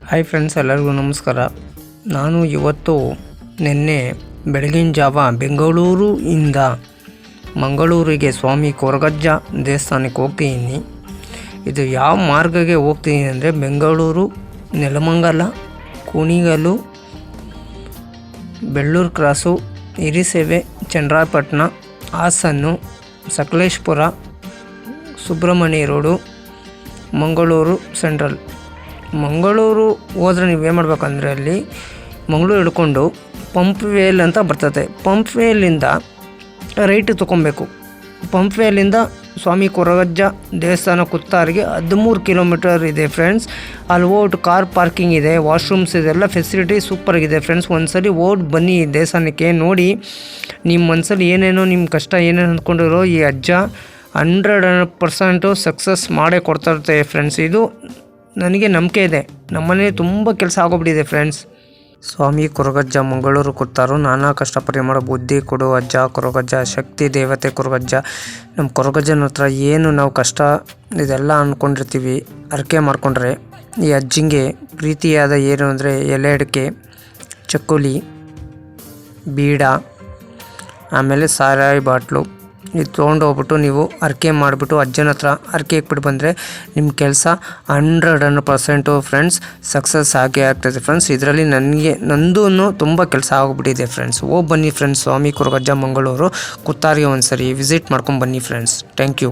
Hi friends, ಎಲ್ಲರಿಗೂ ನಮಸ್ಕಾರ. ನಾನು ಇವತ್ತು ನಿನ್ನೆ ಬೆಳಗಿನ ಜಾವ ಬೆಂಗಳೂರಿಂದ ಮಂಗಳೂರಿಗೆ ಸ್ವಾಮಿ ಕೊರಗಜ್ಜ ದೇವಸ್ಥಾನಕ್ಕೆ ಹೋಗ್ತಿದ್ದೀನಿ. ಇದು ಯಾವ ಮಾರ್ಗಕ್ಕೆ ಹೋಗ್ತಿದ್ದೀನಿ ಅಂದರೆ Bengaluru, Nelamangala, Kunigal, Bellur cross, Hirisave, Channarayapatna, Hassan, Sakleshpur, Subramanya road, Mangaluru central. Mangaluru ಹೋದರೆ ನೀವೇನು ಮಾಡಬೇಕಂದ್ರೆ ಅಲ್ಲಿ ಮಂಗಳೂರು ಹಿಡ್ಕೊಂಡು ಪಂಪ್ ವೇಲ್ ಅಂತ ಬರ್ತದೆ. ಪಂಪ್ ವೇಲಿಂದ ರೈಟ್ ತೊಗೊಬೇಕು. ಪಂಪ್ ವೇಲಿಂದ ಸ್ವಾಮಿ ಕೊರಗಜ್ಜ ದೇವಸ್ಥಾನ ಕುತ್ತಾರಿಗೆ 13 ಕಿಲೋಮೀಟರ್ ಇದೆ ಫ್ರೆಂಡ್ಸ್. ಅಲ್ಲಿ ಹೋಗ್ಬಿಟ್ಟು ಕಾರ್ ಪಾರ್ಕಿಂಗ್ ಇದೆ, ವಾಶ್ರೂಮ್ಸ್ ಇದೆಲ್ಲ ಫೆಸಿಲಿಟಿ ಸೂಪರಾಗಿದೆ ಫ್ರೆಂಡ್ಸ್. ಒಂದ್ಸರಿ ಓಡಿ ಬನ್ನಿ ದೇವಸ್ಥಾನಕ್ಕೆ. ನೋಡಿ ನಿಮ್ಮ ಮನಸ್ಸಲ್ಲಿ ಏನೇನೋ ನಿಮ್ಮ ಕಷ್ಟ ಏನೇನು ಅಂದ್ಕೊಂಡಿರೋ ಈ ಅಜ್ಜ 100% ಸಕ್ಸಸ್ ಮಾಡೇ ಕೊಡ್ತಾ ಫ್ರೆಂಡ್ಸ್. ಇದು ನನಗೆ ನಂಬಿಕೆ ಇದೆ. ನಮ್ಮನೆ ತುಂಬ ಕೆಲಸ ಆಗೋಗ್ಬಿಟ್ಟಿದೆ ಫ್ರೆಂಡ್ಸ್. ಸ್ವಾಮಿ ಕೊರಗಜ್ಜ ಮಂಗಳೂರು ಕುತ್ತಾರು, ನಾನಾ ಕಷ್ಟಪಟ್ಟು ಮಾಡೋ ಬುದ್ಧಿ ಕೊಡು ಅಜ್ಜ ಕೊರಗಜ್ಜ, ಶಕ್ತಿ ದೇವತೆ ಕೊರಗಜ್ಜ. ನಮ್ಮ ಕೊರಗಜ್ಜನ ಹತ್ರ ಏನು ನಾವು ಕಷ್ಟ ಇದೆಲ್ಲ ಅಂದ್ಕೊಂಡಿರ್ತೀವಿ, ಅರಕೆ ಮಾಡಿಕೊಂಡ್ರೆ ಈ ಅಜ್ಜಿಗೆ ಪ್ರೀತಿಯಾದ ಏನು ಅಂದರೆ ಎಲೆ ಅಡಿಕೆ, ಚಕ್ಕುಲಿ, ಬೀಡ, ಆಮೇಲೆ ಸಾರಾಯಿ ಬಾಟ್ಲು ಇದು ತೊಗೊಂಡೋಗ್ಬಿಟ್ಟು ನೀವು ಅರಕೆ ಮಾಡಿಬಿಟ್ಟು ಅಜ್ಜನ ಹತ್ರ ಅರಕೆ ಇಕ್ಬಿಟ್ಟು ಬಂದರೆ ನಿಮ್ಮ ಕೆಲಸ 100% ಫ್ರೆಂಡ್ಸ್ ಸಕ್ಸಸ್ ಆಗೇ ಆಗ್ತದೆ ಫ್ರೆಂಡ್ಸ್. ಇದರಲ್ಲಿ ನಂದೂ ತುಂಬ ಕೆಲಸ ಆಗಿಬಿಟ್ಟಿದೆ ಫ್ರೆಂಡ್ಸ್. ಹೋಗಿ ಬನ್ನಿ ಫ್ರೆಂಡ್ಸ್, ಸ್ವಾಮಿ ಕೊರಗಜ್ಜ ಮಂಗಳೂರು ಕುತ್ತಾರಿಗೆ ಒಂದ್ಸರಿ ವಿಸಿಟ್ ಮಾಡ್ಕೊಂಡು ಬನ್ನಿ friends. Thank you.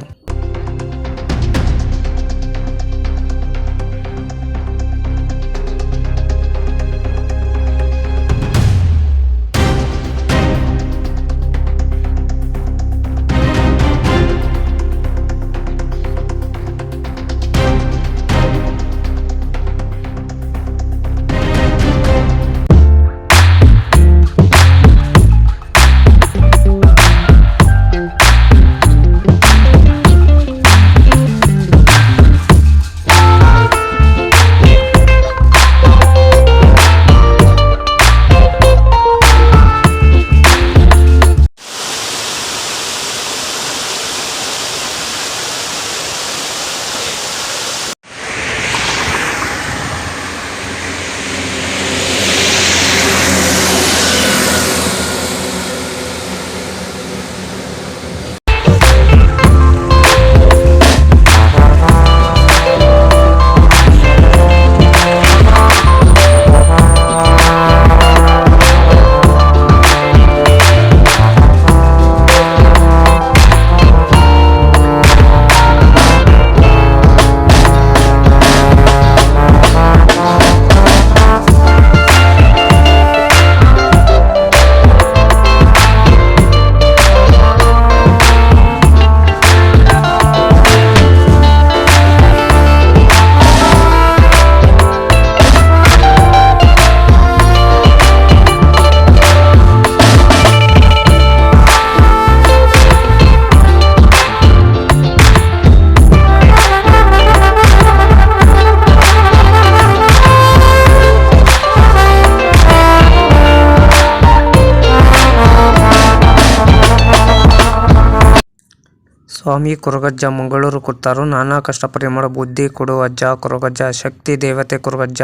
Swami Koragajja Mangaluru Kuthar, ನಾನಾ ಕಷ್ಟಪಟ್ಟು ಮಾಡೋ ಬುದ್ಧಿ ಕೊಡು ಅಜ್ಜ ಕೊರಗಜ್ಜ, ಶಕ್ತಿ ದೇವತೆ ಕೊರಗಜ್ಜ.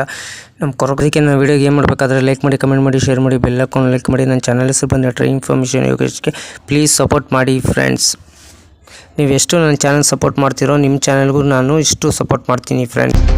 ನಮ್ಮ ಕೊರಗಜ್ಜಕ್ಕೆ ನನ್ನ ವೀಡಿಯೋಗೆ ಏನು ಮಾಡಬೇಕಾದ್ರೆ ಲೈಕ್ ಮಾಡಿ, ಕಮೆಂಟ್ ಮಾಡಿ, ಶೇರ್ ಮಾಡಿ, ಬೆಲ್ ಐಕಾನ್ ಲೈಕ್ ಮಾಡಿ. ನನ್ನ ಚಾನಲ್ ಹೆಸರು ಬಂದರೆ ಇನ್ಫಾರ್ಮೇಷನ್ ಯೋಗೇಶ್ಗೆ ಪ್ಲೀಸ್ ಸಪೋರ್ಟ್ ಮಾಡಿ ಫ್ರೆಂಡ್ಸ್. ನೀವು ಎಷ್ಟು ನನ್ನ ಚಾನಲ್ ಸಪೋರ್ಟ್ ಮಾಡ್ತೀರೋ ನಿಮ್ಮ ಚಾನಲ್ಗೂ ನಾನು ಇಷ್ಟು ಸಪೋರ್ಟ್ ಮಾಡ್ತೀನಿ ಫ್ರೆಂಡ್ಸ್.